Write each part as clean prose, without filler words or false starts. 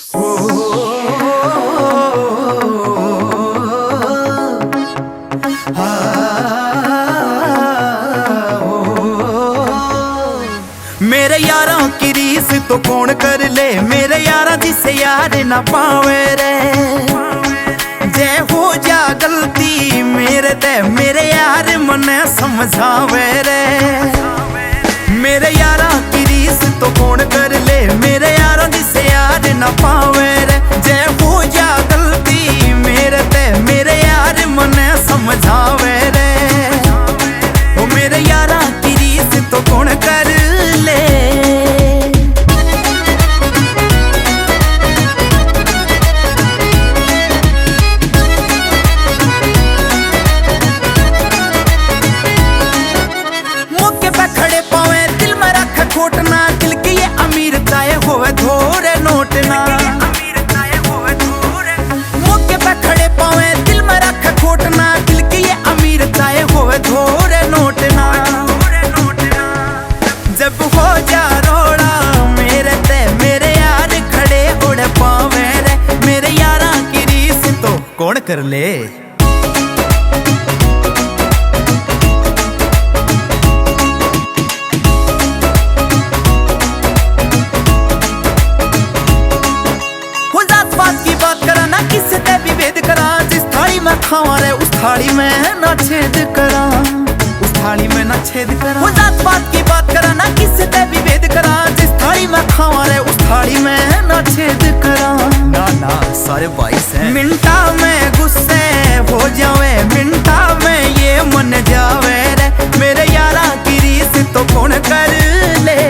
मेरे यारों की रीस तो कौन कर ले, मेरे यारा जिसे यार ना पावे रे। जे हो जा गलती मेरे ते मेरे यार मने समझावे रे। मेरे यारा की रीस तो कौन कर ले, मेरे यारा जिसे यार ना पावे रे। जे हो जा गलती मेरे ते मेरे यार मने समझावे रे। ओ मेरे यारा की रीस तो कौन कर ले। मौके पे खड़े पावे दिल में रख खोटना, दिल की ये अमीर चाहे होवे थोड़े नोटना। मौके पे खड़े पावे दिल में रख खोटना, दिल की ये अमीर चाहे होवे थोड़े नोटना। जब हो जा रोड़ा मेरे ते मेरे यार खड़े उड़ पावे रे। मेरे यारा की रीस तो कौन कर ले। किससे ते विभेद करा, जिस थाली में खावा रे उस थाली में ना छेद करा, उस थाली में ना छेद करा। वो जात पात की बात करा ना, किससे ते विभेद करा, जिस थाली में खावा रे उस थाली में ना छेद करा। ना ना सारे भाई से मिनटा में गुस्से हो जावे, मिनटा में ये मन जावे रे। मेरे यारा की रीस तो कौन कर ले।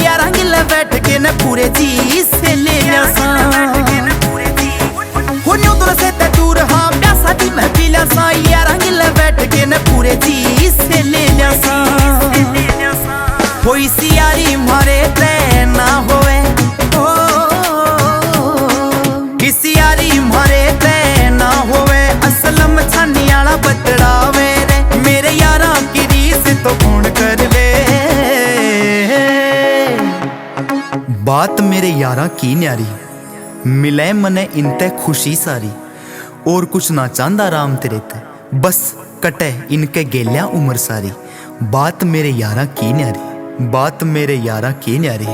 यारा गिले बैठ के न पूरे जी से ले लिया सा। हुन्यों तो से ते दूर हाँ प्यासा दी मैं पी लिया सा। यारा गिले बैठ के न पूरे जी से ले लिया सा। कोई सी यारी मारे ते ना होवे, किसी यारी मारे ते ना होवे। असलम छानी आला बदलावे रे। मेरे यारा की रीस तो कौन कर ले। बात मेरे यारा की न्यारी, मिले मने इनते खुशी सारी। और कुछ ना चांदा राम तेरे ते, बस कटे इनके गेल्या उम्र सारी। बात मेरे यारा की न्यारी, बात मेरे यारा की न्यारी।